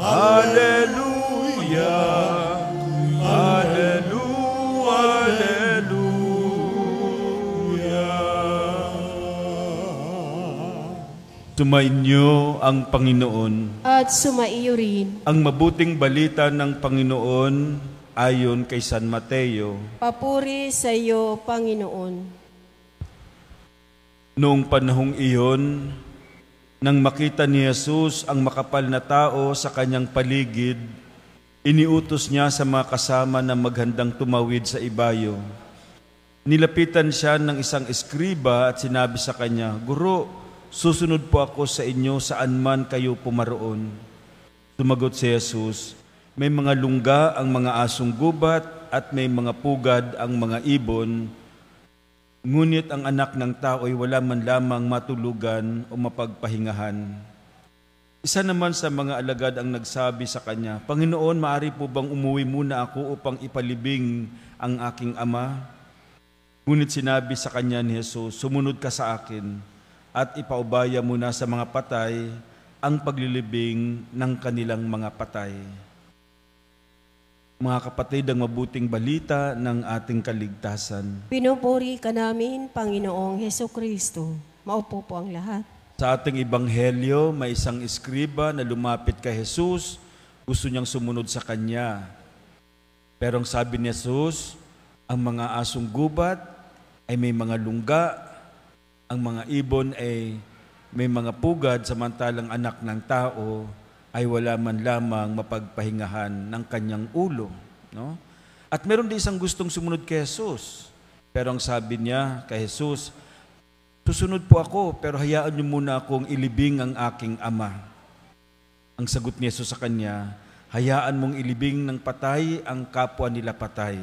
Hallelujah, Hallelujah, Hallelujah. Sumainyo ang Panginoon. At sumaiyo rin. Ang mabuting balita ng Panginoon ayon kay San Mateo. Papuri sa iyo, Panginoon. Noong panahong iyon, nang makita ni Jesus ang makapal na tao sa kanyang paligid, iniutos niya sa mga kasama na maghandang tumawid sa ibayo. Nilapitan siya ng isang eskriba at sinabi sa kanya, "Guro, susunod po ako sa inyo saan man kayo pumaroon." Sumagot si Jesus, "May mga lungga ang mga asong gubat at may mga pugad ang mga ibon, ngunit ang anak ng tao ay wala man lamang matulugan o mapagpahingahan." Isa naman sa mga alagad ang nagsabi sa kanya, "Panginoon, maaari po bang umuwi muna ako upang ipalibing ang aking ama?" Ngunit sinabi sa kanya ni Jesus, "Sumunod ka sa akin at ipaubaya muna sa mga patay ang paglilibing ng kanilang mga patay." Mga kapatid, ang mabuting balita ng ating kaligtasan. Pinupuri ka namin, Panginoong Hesukristo. Maupo po ang lahat. Sa ating ebanghelyo, may isang eskriba na lumapit kay Jesus, gusto niyang sumunod sa kanya. Pero ang sabi ni Jesus, ang mga asong gubat ay may mga lungga, ang mga ibon ay may mga pugad, samantalang anak ng tao ay wala man lamang mapagpahingahan ng kanyang ulo. No? At meron din isang gustong sumunod kay Jesus. Pero ang sabi niya kay Jesus, "Susunod po ako, pero hayaan niyo muna akong ilibing ang aking ama." Ang sagot ni Jesus sa kanya, "Hayaan mong ilibing ng patay ang kapwa nila patay."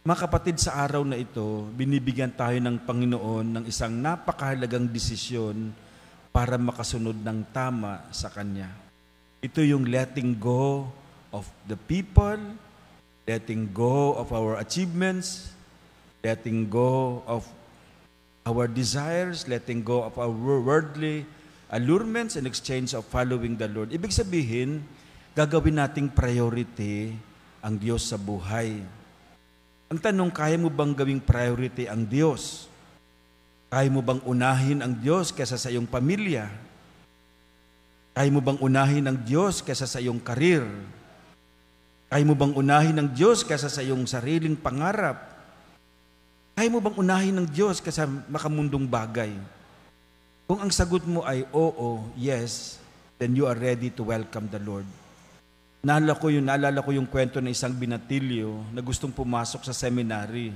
Mga kapatid, sa araw na ito, binibigyan tayo ng Panginoon ng isang napakahalagang desisyon para makasunod ng tama sa Kanya. Ito yung letting go of the people, letting go of our achievements, letting go of our desires, letting go of our worldly allurements in exchange of following the Lord. Ibig sabihin, gagawin nating priority ang Diyos sa buhay. Ang tanong, kaya mo bang gawing priority ang Diyos? Kaya mo bang unahin ang Diyos kaysa sa iyong pamilya? Kaya mo bang unahin ang Diyos kaysa sa iyong karir? Kaya mo bang unahin ang Diyos kaysa sa iyong sariling pangarap? Kaya mo bang unahin ng Diyos kaysa makamundong bagay? Kung ang sagot mo ay oo, yes, then you are ready to welcome the Lord. Naalala ko yung kwento ng isang binatilyo na gustong pumasok sa seminary.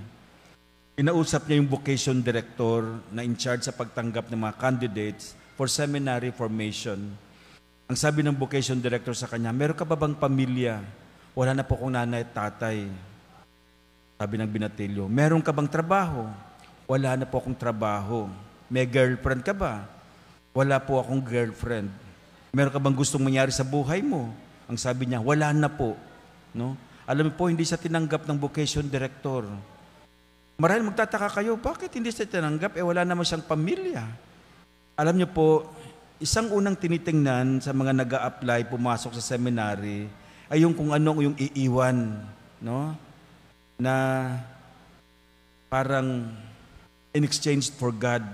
Inausap niya yung vocation director na in charge sa pagtanggap ng mga candidates for seminary formation. Ang sabi ng vocation director sa kanya, "Meron ka ba bang pamilya?" "Wala na po akong nanay at tatay." Sabi ng binatilyo, "Meron ka bang trabaho?" "Wala na po akong trabaho." "May girlfriend ka ba?" "Wala po akong girlfriend." "Meron ka bang gustong mangyari sa buhay mo?" Ang sabi niya, "Wala na po." No? Alam mo po, hindi siya tinanggap ng vocation director. Marahil magtataka kayo, bakit hindi siya tinanggap? Wala naman siyang pamilya. Alam niyo po, isang unang tinitingnan sa mga nag-a-apply, pumasok sa seminary, ay yung kung ano yung iiwan. No? Na parang in exchange for God.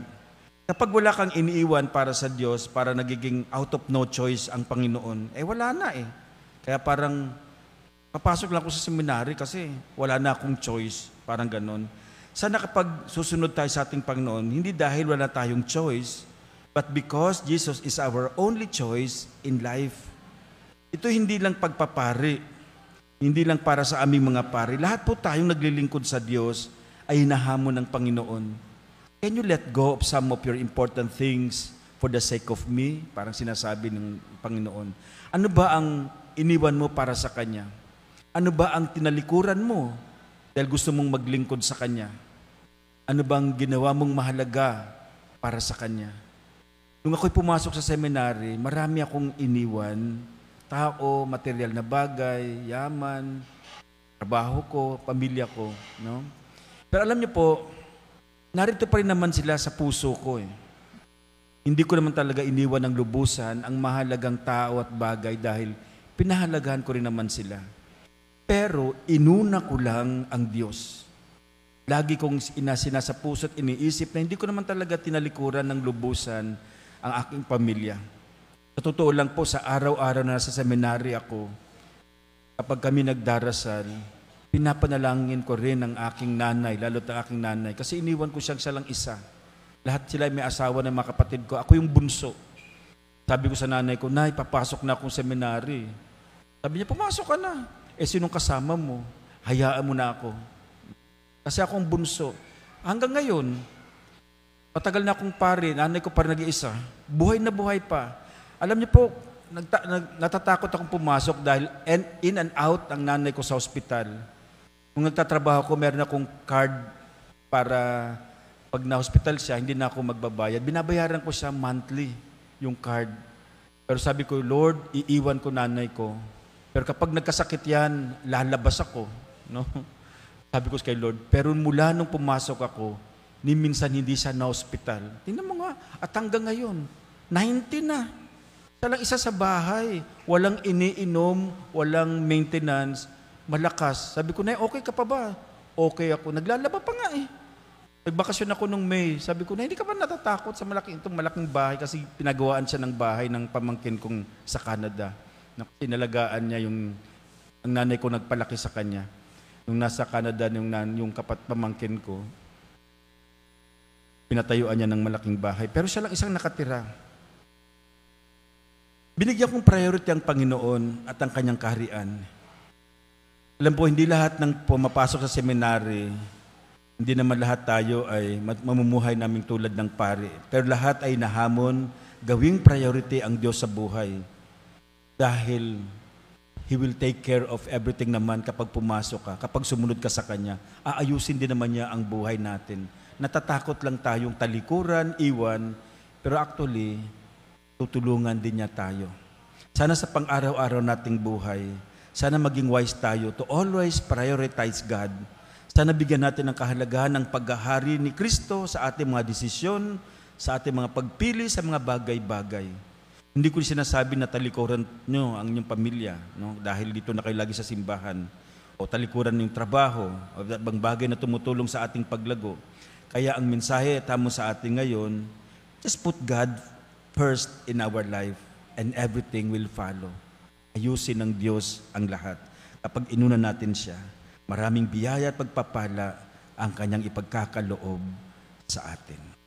Kapag wala kang iniiwan para sa Diyos, para nagiging out of no choice ang Panginoon, wala na eh. Kaya parang, papasok lang ako sa seminary kasi wala na akong choice, parang ganon. Sana kapag susunod tayo sa ating Panginoon, hindi dahil wala tayong choice, but because Jesus is our only choice in life. Ito hindi lang pagpapari, hindi lang para sa aming mga pari. Lahat po tayong naglilingkod sa Diyos ay hinahamon ng Panginoon. Can you let go of some of your important things for the sake of me? Parang sinasabi ng Panginoon. Ano ba ang iniwan mo para sa Kanya? Ano ba ang tinalikuran mo dahil gusto mong maglingkod sa Kanya? Ano bang ginawa mong mahalaga para sa Kanya? Nung ako'y pumasok sa seminary, marami akong iniwan. Tao, material na bagay, yaman, trabaho ko, pamilya ko. No? Pero alam niyo po, narito pa rin naman sila sa puso ko. Hindi ko naman talaga iniwan ng lubusan ang mahalagang tao at bagay dahil pinahalagahan ko rin naman sila. Pero inuna ko lang ang Diyos. Lagi kong sinasa puso at iniisip na hindi ko naman talaga tinalikuran ng lubusan ang aking pamilya. Sa totoo lang po, sa araw-araw na nasa seminary ako, kapag kami nagdarasal, pinapanalangin ko rin ang aking nanay, lalo't ang aking nanay, kasi iniwan ko siyang siya lang isa. Lahat sila may asawa ng mga kapatid ko. Ako yung bunso. Sabi ko sa nanay ko, Nay, papasok na akong seminary. Sabi niya, pumasok ka na. Sinong kasama mo? Hayaan mo na ako. Kasi akong bunso. Hanggang ngayon, matagal na akong pare, nanay ko pa nag-iisa. Buhay na buhay pa. Alam niyo po, natatakot akong pumasok dahil in and out ang nanay ko sa ospital. Kung nagtatrabaho ko, meron akong card para pag na-hospital siya, hindi na ako magbabayad. Binabayaran ko siya monthly, yung card. Pero sabi ko, Lord, iiwan ko nanay ko. Pero kapag nagkasakit yan, lalabas ako. No? Sabi ko kay Lord, pero mula nung pumasok ako, ni minsan hindi siya na-hospital. Tingnan mo nga, at hanggang ngayon, 90 na. Siya lang isa sa bahay. Walang iniinom, walang maintenance, malakas. Sabi ko, Nay, okay ka pa ba? Okay ako. Naglalaba pa nga eh. Nagbakasyon ako nung May. Sabi ko, hindi ka ba natatakot sa itong malaking bahay? Kasi pinagawaan siya ng bahay ng pamangkin kong sa Canada. Inalagaan niya ang nanay ko nagpalaki sa kanya. Nung nasa Canada, yung pamangkin ko, pinatayuan niya ng malaking bahay. Pero siya lang isang nakatira. Binigyan kong priority ang Panginoon at ang kanyang kaharian. Alam po, hindi lahat ng pumapasok sa seminary, hindi naman lahat tayo ay mamumuhay naming tulad ng pare. Pero lahat ay nahamon, gawing priority ang Diyos sa buhay. Dahil He will take care of everything naman kapag pumasok ka, kapag sumunod ka sa Kanya. Aayusin din naman niya ang buhay natin. Natatakot lang tayong talikuran, iwan, pero actually, tutulungan din niya tayo. Sana sa pang-araw-araw nating buhay, sana maging wise tayo to always prioritize God. Sana bigyan natin ng kahalagahan ng paghahari ni Kristo sa ating mga desisyon, sa ating mga pagpili sa mga bagay-bagay. Hindi ko sinasabi na talikuran nyo ang inyong pamilya, no? Dahil dito na kayo lagi sa simbahan, o talikuran yung trabaho, o ibang bagay na tumutulong sa ating paglago. Kaya ang mensahe tamo sa ating ngayon, just put God first in our life and everything will follow. Ayusin ng Diyos ang lahat. Kapag inuna natin siya, maraming biyaya at pagpapala ang kanyang ipagkakaloob sa atin.